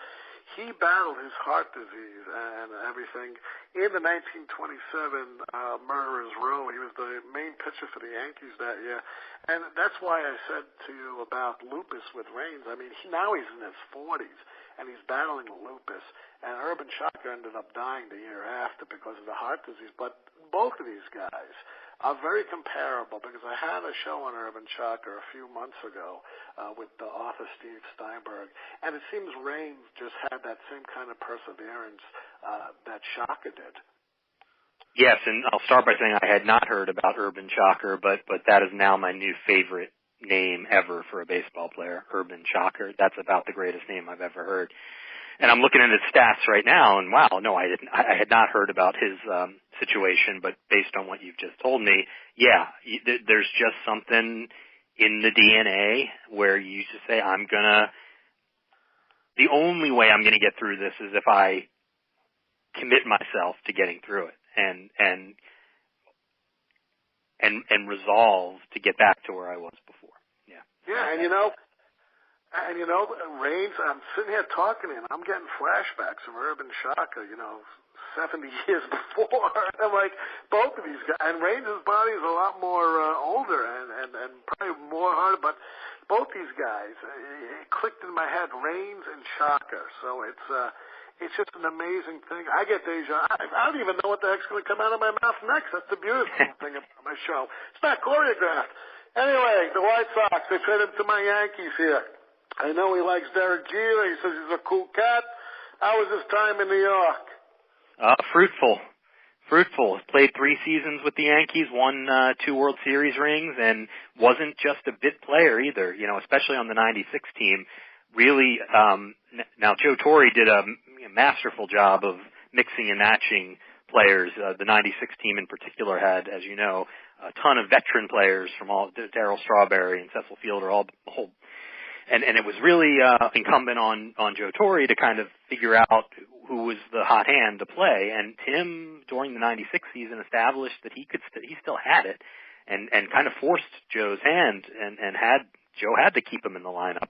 He battled his heart disease and everything. In the 1927 Murderers Row, he was the main pitcher for the Yankees that year. And that's why I said to you about lupus with Raines. I mean, now he's in his 40s, and he's battling lupus. And Urban Shaka ended up dying the year after because of the heart disease. But both of these guys are very comparable because I had a show on Urban Shaka a few months ago with the author Steve Steinberg, and it seems Raines just had that same kind of perseverance that Shaka did. Yes, and I'll start by saying I had not heard about Urban Shaka, but that is now my new favorite name ever for a baseball player, Urban Shaka. That's about the greatest name I've ever heard. And I'm looking at his stats right now, and wow, no, I had not heard about his situation, but based on what you've just told me, yeah, there's just something in the DNA where you just say, the only way I'm going to get through this is if I commit myself to getting through it and resolve to get back to where I was before. Yeah. Yeah, and Raines, I'm sitting here talking to him. I'm getting flashbacks of Urban Shaka, 70 years before. I'm like, both of these guys. And Raines' body is a lot more older and probably more harder, but both these guys, it clicked in my head, Raines and Shaka. So it's just an amazing thing. I get deja. I don't even know what the heck's going to come out of my mouth next. That's the beautiful thing about my show. It's not choreographed. Anyway, the White Sox, they traded him to my Yankees here. I know he likes Derek Jeter. He says he's a cool cat. How was his time in New York? Fruitful. Played 3 seasons with the Yankees, won 2 World Series rings, and wasn't just a bit player either, especially on the 96 team. Really, now Joe Torre did a masterful job of mixing and matching players. The 96 team in particular had, as you know, a ton of veteran players from all Darryl Strawberry and Cecil Fielder, and it was really incumbent on Joe Torre to kind of figure out who was the hot hand to play. And Tim, during the 96 season, established that he still had it, and kind of forced Joe's hand, and Joe had to keep him in the lineup.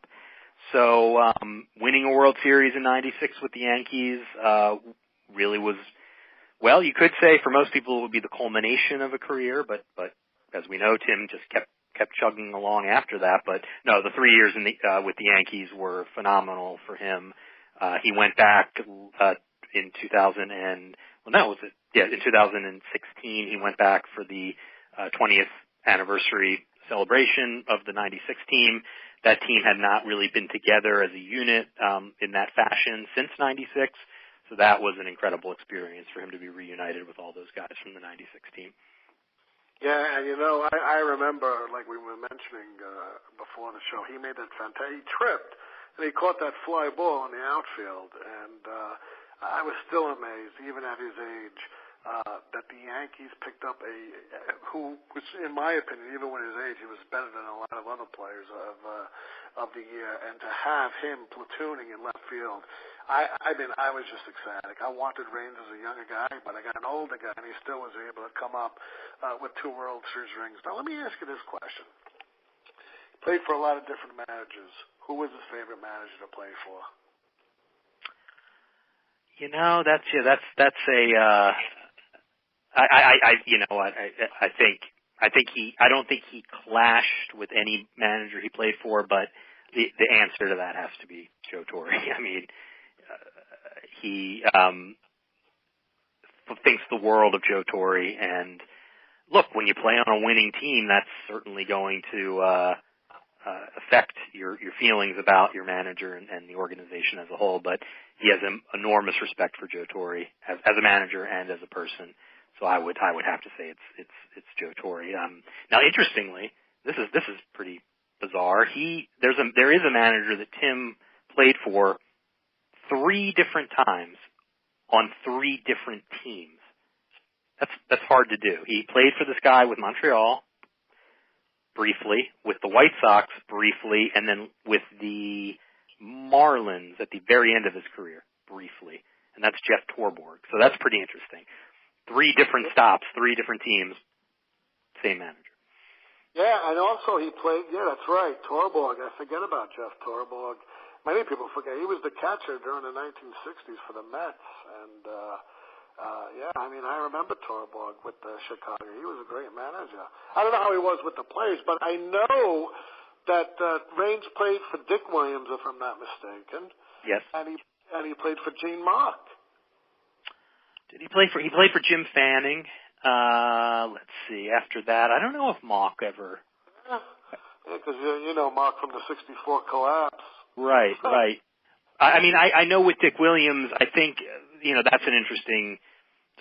So winning a World Series in 96 with the Yankees really was, well, you could say for most people it would be the culmination of a career, but as we know, Tim just kept chugging along after that. But no, the 3 years with the Yankees were phenomenal for him. He went back in 2016. He went back for the 20th anniversary celebration of the 96 team. That team had not really been together as a unit in that fashion since 96. So that was an incredible experience for him to be reunited with all those guys from the 96 team. Yeah, and I remember, like we were mentioning before the show, he made that fantastic. He tripped, and he caught that fly ball in the outfield, and I was still amazed, even at his age, that the Yankees picked up who was, in my opinion, even with his age, he was better than a lot of other players of the year, and to have him platooning in left field, I was just ecstatic. I wanted Raines as a younger guy, but I got an older guy, and he still was able to come up with 2 World Series rings. Now, let me ask you this question. Played for a lot of different managers. Who was his favorite manager to play for? You know, that's a. I don't think he clashed with any manager he played for, but the answer to that has to be Joe Torre. I mean, he thinks the world of Joe Torre, and look, when you play on a winning team, that's certainly going to affect your feelings about your manager and the organization as a whole. But he has an enormous respect for Joe Torre as a manager and as a person. So I would have to say it's Joe Torre. Now, interestingly, this is pretty bizarre. There is a manager that Tim played for 3 different times on 3 different teams. That's hard to do. He played for this guy with Montreal briefly, with the White Sox briefly, and then with the Marlins at the very end of his career briefly. And that's Jeff Torborg. So that's pretty interesting. 3 different stops, 3 different teams, same manager. Yeah, and also he played, that's right, Torborg. I forget about Jeff Torborg. Many people forget. He was the catcher during the 1960s for the Mets. And, I remember Torborg with Chicago. He was a great manager. I don't know how he was with the players, but I know that Raines played for Dick Williams, if I'm not mistaken. Yes. And he played for Gene Mark. Did he play for Jim Fanning? Let's see. After that, I don't know if Mock ever. Yeah, because Mock from the '64 collapse. Right. I know with Dick Williams, I think that's an interesting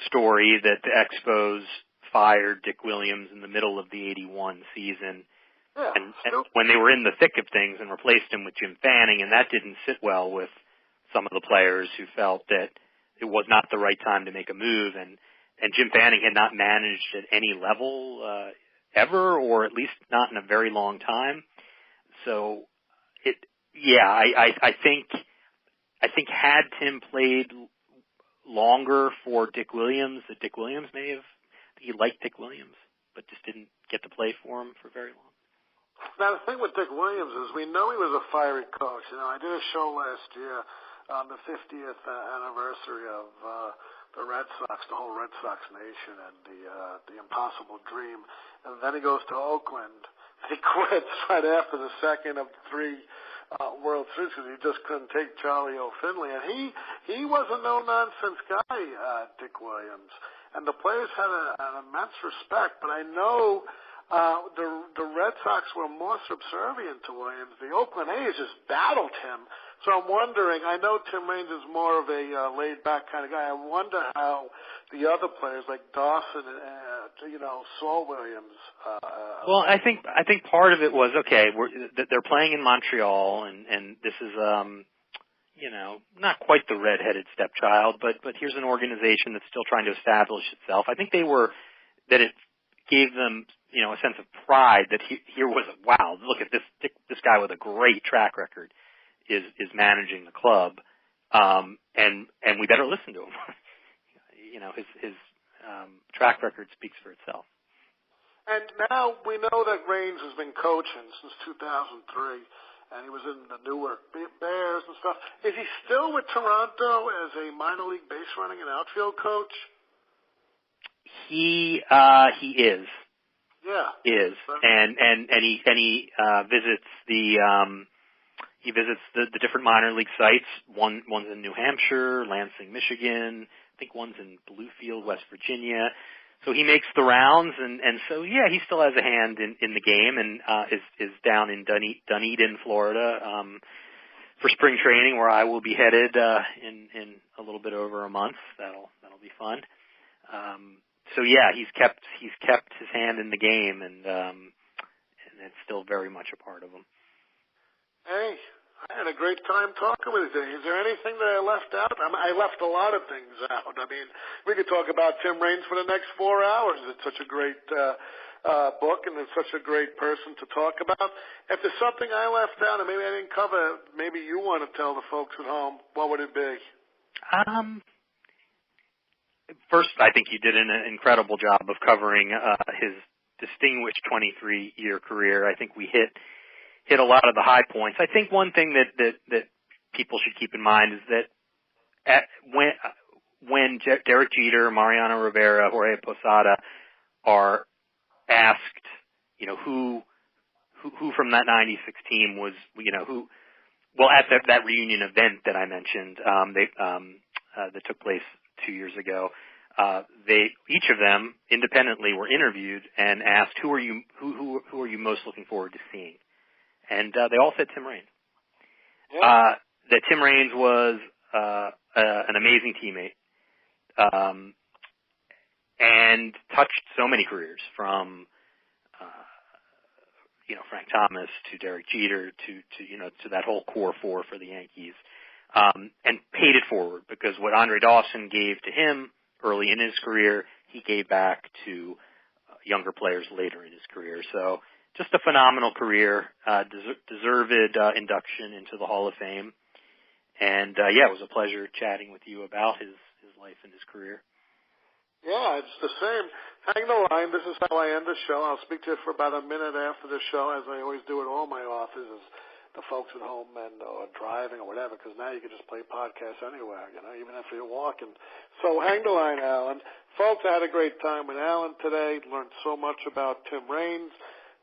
story that the Expos fired Dick Williams in the middle of the '81 season, and when they were in the thick of things, and replaced him with Jim Fanning, and that didn't sit well with some of the players who felt that it was not the right time to make a move, and Jim Fanning had not managed at any level ever, or at least not in a very long time. So I think had Tim played longer for Dick Williams, that Dick Williams he liked Dick Williams, but just didn't get to play for him for very long. Now, the thing with Dick Williams is we know he was a fiery coach. I did a show last year on the 50th anniversary of the Red Sox, the whole Red Sox nation, and the impossible dream. And then he goes to Oakland. He quits right after the second of 3 World Series because he just couldn't take Charlie O'Finley. And he was a no-nonsense guy, Dick Williams. And the players had an immense respect. But I know the Red Sox were more subservient to Williams. The Oakland A's just battled him. So I'm wondering, I know Tim Raines is more of a laid-back kind of guy. I wonder how the other players like Dawson and, Saul Williams. Well, I think part of it was, they're playing in Montreal, and this is, not quite the red-headed stepchild, but here's an organization that's still trying to establish itself. I think that it gave them, a sense of pride that here was, wow, look at this guy with a great track record is managing the club, and we better listen to him. His track record speaks for itself. And now we know that Raines has been coaching since 2003, and he was in the Newark Bears and stuff. Is he still with Toronto as a minor league base running and outfield coach? He is. Yeah. He is. And he visits the different minor league sites. One's in New Hampshire, Lansing, Michigan. I think one's in Bluefield, West Virginia. So he makes the rounds, and so he still has a hand in the game, and is down in Dunedin, Florida, for spring training, where I will be headed in a little bit over a month. That'll be fun. He's kept his hand in the game, and it's still very much a part of him. Hey, I had a great time talking with you. Is there anything that I left out? I left a lot of things out. I mean, we could talk about Tim Raines for the next 4 hours. It's such a great book, and it's such a great person to talk about. If there's something I left out, and maybe I didn't cover, maybe you want to tell the folks at home, what would it be? First, I think you did an incredible job of covering his distinguished 23-year career. I think we hit hit a lot of the high points. I think one thing that people should keep in mind is that when Derek Jeter, Mariano Rivera, Jorge Posada are asked, who from that 96 team was, at that reunion event that I mentioned, that took place 2 years ago, each of them independently were interviewed and asked, who are you most looking forward to seeing? And they all said Tim Raines. Yeah. That Tim Raines was an amazing teammate, and touched so many careers, from Frank Thomas to Derek Jeter to that whole core four for the Yankees, and paid it forward, because what Andre Dawson gave to him early in his career, he gave back to younger players later in his career. So just a phenomenal career, deserved induction into the Hall of Fame. And it was a pleasure chatting with you about his life and his career. Yeah, it's the same. Hang the line. This is how I end the show. I'll speak to you for about a minute after the show, as I always do at all my offices, the folks at home or driving or whatever, because now you can just play podcasts anywhere, even if you're walking. So hang the line, Alan. Folks, I had a great time with Alan today. Learned so much about Tim Raines.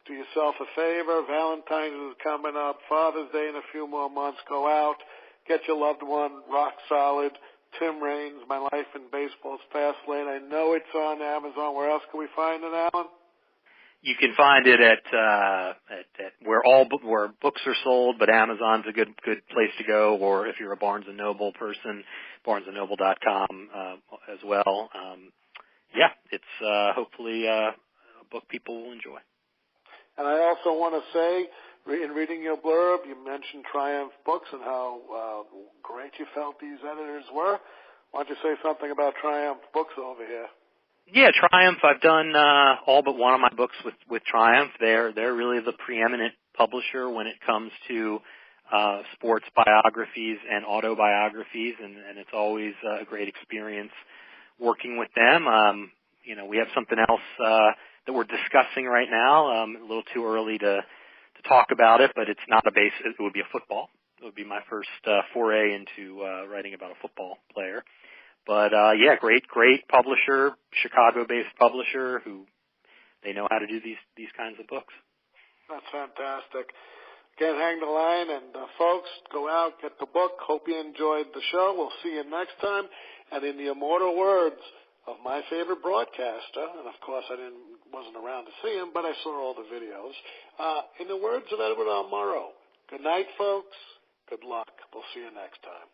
Do yourself a favor. Valentine's is coming up. Father's Day in a few more months. Go out. Get your loved one rock solid. Tim Raines, My Life in Baseball's Fast Lane. I know it's on Amazon. Where else can we find it, Alan? You can find it at where books are sold, but Amazon's a good place to go. Or if you're a Barnes & Noble person, barnesandnoble.com as well. It's hopefully a book people will enjoy. And I also want to say, in reading your blurb, you mentioned Triumph Books and how great you felt these editors were. Why don't you say something about Triumph Books over here? Yeah, Triumph. I've done all but one of my books with Triumph. They're really the preeminent publisher when it comes to sports biographies and autobiographies, and it's always a great experience working with them. We have something else that we're discussing right now. A little too early to talk about it, but it's not a base. It would be a football. It would be my first foray into writing about a football player. But great publisher, Chicago-based publisher, who they know how to do these kinds of books. That's fantastic. Again, hang the line, and folks, go out, get the book. Hope you enjoyed the show. We'll see you next time. And in the immortal words of my favorite broadcaster, and of course I wasn't around to see him, but I saw all the videos. In the words of Edward R. Murrow, good night, folks. Good luck. We'll see you next time.